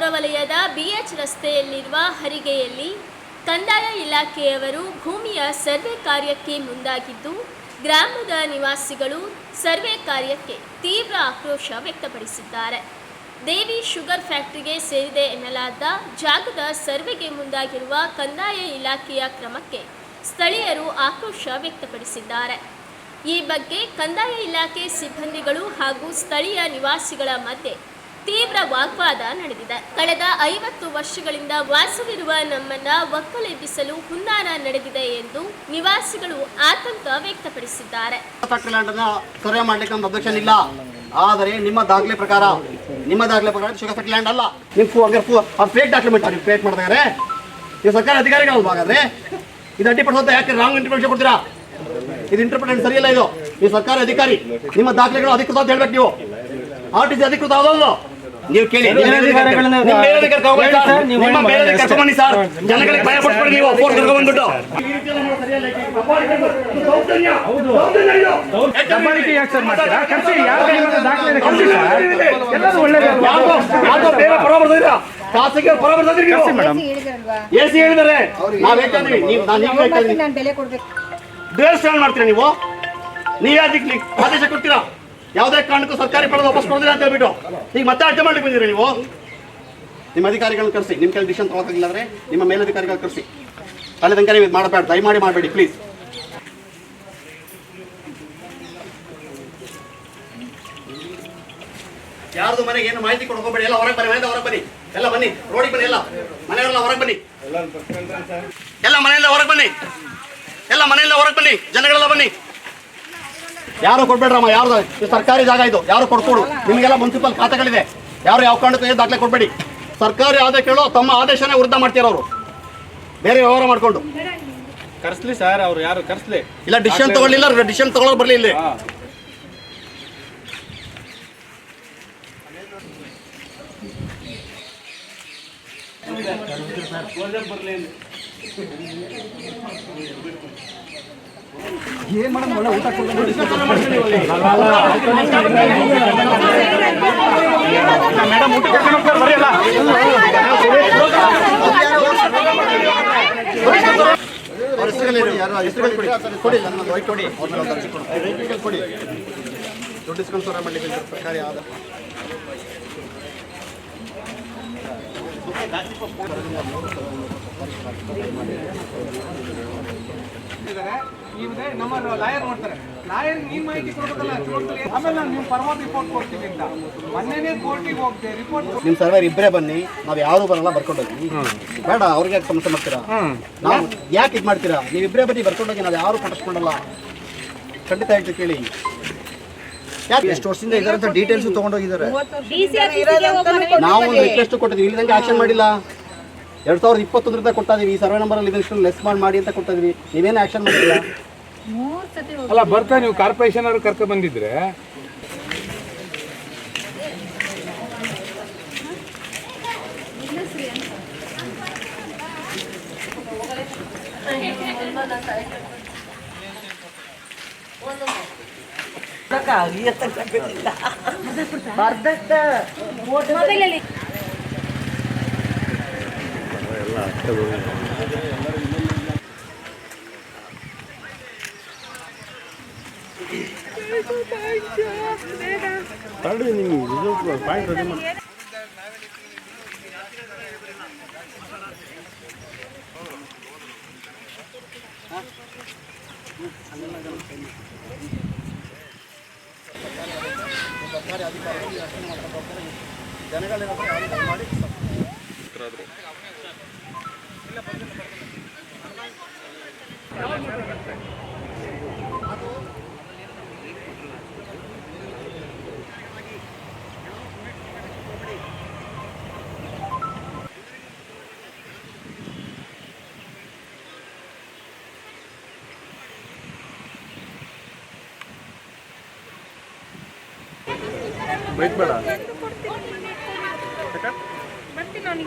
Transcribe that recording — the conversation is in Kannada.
ಹೊರವಲಯದ BH ರಸ್ತೆಯಲ್ಲಿರುವ ಹರಿಗೆಯಲ್ಲಿ ಕಂದಾಯ ಇಲಾಖೆಯವರು ಭೂಮಿಯ ಸರ್ವೆ ಕಾರ್ಯಕ್ಕೆ ಮುಂದಾಗಿದ್ದು, ಗ್ರಾಮದ ನಿವಾಸಿಗಳು ಸರ್ವೆ ಕಾರ್ಯಕ್ಕೆ ತೀವ್ರ ಆಕ್ರೋಶ ವ್ಯಕ್ತಪಡಿಸಿದ್ದಾರೆ. ದೇವಿ ಶುಗರ್ ಫ್ಯಾಕ್ಟರಿಗೆ ಸೇರಿದೆ ಎನ್ನಲಾದ ಜಾಗದ ಸರ್ವೆಗೆ ಮುಂದಾಗಿರುವ ಕಂದಾಯ ಇಲಾಖೆಯ ಕ್ರಮಕ್ಕೆ ಸ್ಥಳೀಯರು ಆಕ್ರೋಶ ವ್ಯಕ್ತಪಡಿಸಿದ್ದಾರೆ. ಈ ಬಗ್ಗೆ ಕಂದಾಯ ಇಲಾಖೆ ಸಿಬ್ಬಂದಿಗಳು ಹಾಗೂ ಸ್ಥಳೀಯ ನಿವಾಸಿಗಳ ಮಧ್ಯೆ ತೀವ್ರ ವಾಗ್ವಾದ ನಡೆದಿದೆ. ಕಳೆದ 50 ವರ್ಷಗಳಿಂದ ವಾಸವಿರುವ ನಮ್ಮನ್ನ ಒಕ್ಕಲೆಬ್ಬಿಸಲು ಹುನ್ನಾರ ನಡೆದಿದೆ ಎಂದು ನಿವಾಸಿಗಳು ಆತಂಕ ವ್ಯಕ್ತಪಡಿಸಿದ್ದಾರೆ. ಸರ್ವೆ ಮಾಡ್ಲಿಕ್ಕೆ ನಮ್ಮ ಅಬ್ಜೆಕ್ಷನ್ ಇಲ್ಲ, ಆದರೆ ನಿಮ್ಮ ದಾಖಲೆ ಪ್ರಕಾರ ಶುಗರ್ ಫ್ಯಾಕ್ಟರಿ ಲ್ಯಾಂಡ್ ಅಲ್ಲ. ನೀವು ಫೇಕ್ ಡಾಕ್ಯುಮೆಂಟ್ ನೀವು ಕ್ರಿಯೇಟ್ ಮಾಡಿದಾರೆ. ನೀವು ಸರ್ಕಾರ ಅಧಿಕಾರಿಗಳು ಹಾಗಾದ್ರೆ ಇದು ಅಡ್ಡಿಪಡಿಸುತ್ತೆ. ಯಾಕೆ ರಾಂಗ್ ಇಂಟರ್ಪ್ರಿಟೇಷನ್ ಕೊಡ್ತೀರಾ? ಇದು ಇಂಟರ್ಪ್ರಿಟೇಷನ್ ಸರಿಯಲ್ಲ. ಇದು ನೀವು ಸರ್ಕಾರಿ ಅಧಿಕಾರಿ, ನಿಮ್ಮ ದಾಖಲೆಗಳು ಅಧಿಕೃತ ಅಂತ ಹೇಳ್ಬೇಕು. ನೀವು RTC ಅಧಿಕೃತ ಆಗೋಲ್ಲ. ನೀವು ಕೇಳಿ ಕರ್ಕೊಂಬನ್ನಿ ಸರ್, ಜನಗಳಿಗೆ ಭಯ ಪಡ್ಬೇಡಿ. ನೀವು ಫೋನ್ ಕರ್ಕೊಂಡ್ಬಂದ್ಬಿಟ್ಟು ಖಾಸಗಿ ಪರ ಬರ್ತಿದ್ರಿ ನೀವು. AC ಹೇಳಿದಾರೆ ನಾವ್ ಹೇಳ್ತೀವಿ. ದೇವಸ್ಥಾನ ಮಾಡ್ತೀರಾ ನೀವು? ನೀವೇ ಅದಕ್ಕೆ ಆದೇಶ ಕೊಡ್ತೀರಾ? ಯಾವುದೇ ಕಾರಣಕ್ಕೂ ಸರ್ಕಾರಿ ಪಡೆದ ವಾಪಸ್ ಕೊಡೋದಿಲ್ಲ ಅಂತ ಹೇಳ್ಬಿಟ್ಟು ಈಗ ಮತ್ತೆ ಅಡ್ಡ ಮಾಡ್ಲಿಕ್ಕೆ ಬಂದಿರಿ ನೀವು. ನಿಮ್ಮ ಅಧಿಕಾರಿಗಳನ್ನ ಕರೆಸಿ. ನಿಮ್ಮ ಕೈ ಡಿಸಿಷನ್ ತಗೋಕ್ಕಾಗಿಲ್ಲ ಅಂದ್ರೆ ನಿಮ್ಮ ಮೇಲಧಿಕಾರಿಗಳು ಕರೆಸಿ. ಅಲ್ಲಿ ತನಕ ನೀವು ಮಾಡಬೇಡ, ದಯಮಾಡಿ ಮಾಡಬೇಡಿ ಪ್ಲೀಸ್. ಯಾರ್ದು ಮನೆಗೆ ಏನು ಮಾಹಿತಿ ಕೊಡ್ಕೋಬೇಡಿ. ಎಲ್ಲ ಹೊರಗೆ ಬನ್ನಿ, ಮನೆಯಿಂದ ಹೊರಗೆ ಬನ್ನಿ, ಎಲ್ಲ ಬನ್ನಿ, ರೋಡಿಗೆ ಬನ್ನಿ, ಎಲ್ಲ ಮನೆಯವರೆಲ್ಲ ಹೊರಗೆ ಬನ್ನಿ, ಎಲ್ಲ ಮನೆಯಿಂದ ಹೊರಗೆ ಬನ್ನಿ, ಎಲ್ಲ ಮನೆಯಿಂದ ಹೊರಗೆ ಬನ್ನಿ, ಜನಗಳೆಲ್ಲ ಬನ್ನಿ. ಯಾರು ಕೊಡ್ಬೇಡ್ರಮ್ಮ, ಯಾರು ಸರ್ಕಾರಿ ಜಾಗ ಇದು, ಯಾರು ಕೊಡ್ಕೊಡು. ನಿಮಗೆಲ್ಲ ಮುನ್ಸಿಪಲ್ ಖಾತೆಗಳಿದೆ, ಯಾರು ಯಾವ ಕಾರಣಕ್ಕೂ ಏನು ದಾಖಲೆ ಕೊಡಬೇಡಿ. ಸರ್ಕಾರಿ ಆದೇಶಗಳು ತಮ್ಮ ಆದೇಶನೇ ವಿರುದ್ಧ ಮಾಡ್ತೀರ ಅವರು, ಬೇರೆ ವ್ಯವಹಾರ ಮಾಡ್ಕೊಂಡು. ಕರ್ಸ್ಲಿ ಸರ್, ಅವ್ರು ಯಾರು ಕರ್ಸ್ಲಿ ಇಲ್ಲ, ಡಿಸಿಷನ್ ತಗೊಳ್ಳಿಲ್ಲ, ಡಿಸಿಷನ್ ತಗೊಳ್ಳೋರು ಬರಲಿ ಇಲ್ಲಿ. ಏನ್ ಮೇಡಮ್ ಒಳ್ಳೆ ಊಟ ಕೊಡ್ತಾರೆ. ಮೇಡಮ್ ಊಟ ಕರ್ಕೊಂಡು ಹೋಗ್ತಾರೆ, ಬರೀ ಅಲ್ಲ ದುಡ್ಡು ಇಸ್ಕೊಂಡು ಸರ ಮಾಡಲಿಕ್ಕೆ ಸರ್ಕಾರಿ ಆದ ನಮ್ಮ ಲಾಯರ್ ನೋಡ್ತಾರೆ. ಲಾಯರ್ ನೀನ್ ಮಾಹಿತಿ ಕೊಡ್ಬೇಕಲ್ಲ, ಆಮೇಲೆ ನಾನು ನೀವು ಪರವಾಗಿ ರಿಪೋರ್ಟ್ ಕೊಡ್ತೀವಿ ಅಂತ ಮೊನ್ನೆನೇ ಕೋರ್ಟಿಗೆ ಹೋಗ್ತೇವೆ. ರಿಪೋರ್ಟ್ ನಿಮ್ಮ ಸರ್ವೇರ್ ಇಬ್ಬರೇ ಬನ್ನಿ, ನಾವು ಯಾರು ಬರಲ್ಲ, ಬರ್ಕೊಂಡೋಗಿ. ಬೇಡ, ಅವ್ರಿಗೆ ಯಾಕೆ ಸಮಸ್ಯೆ ಮಾಡ್ತೀರಾ? ನಾವು ಯಾಕೆ ಇದು ಮಾಡ್ತೀರಾ? ನೀವು ಇಬ್ಬರೇ ಬನ್ನಿ, ಬರ್ಕೊಂಡೋಗಿ. ನಾವು ಯಾರು ಪಟ್ಟಿಸ್ಕೊಂಡಲ್ಲ, ಖಂಡಿತ ಹೇಳ್ತೀವಿ ಕೇಳಿ. ಯಾಕೆ ಎಷ್ಟು ವರ್ಷದಿಂದ ಇದರಂತ ಡೀಟೇಲ್ಸ್ ತೊಗೊಂಡೋಗಿದ್ದಾರೆ. ನಾವು ಒಂದು ರಿಕ್ವೆಸ್ಟ್ ಕೊಟ್ಟಿದ್ವಿ, ಇಲ್ಲಿದಂಗೆ ಆಕ್ಷನ್ ಮಾಡಿಲ್ಲ. 2021 ಕೊಟ್ಟಿದ್ದೀವಿ. ಈ ಸರ್ವೆ ನಂಬರಲ್ಲಿ ಇದಷ್ಟು ಲೆಸ್ ಮಾಡಿ ಅಂತ ಕೊಟ್ಟಿದ್ವಿ. ನೀವೇನು ಆಕ್ಷನ್ ಮಾಡಿಲ್ಲ. ಅಲ್ಲ ಬರ್ತಾ ನೀವು ಕಾರ್ಪೊರೇಷನ್ ಅವರು ಕರ್ಕೊಂಡು ಬಂದಿದ್ರೆ ಪಾಯಿಂಟ್ ರೆಡಿ ಮಾಡಿ. ಸರ್ಕಾರಿ ಅಧಿಕಾರಿಗಳು ಜನಗಳ ಮಾಡಿ ಬೈಕ್ ಬೇಡ. ಬರ್ತೀನಿ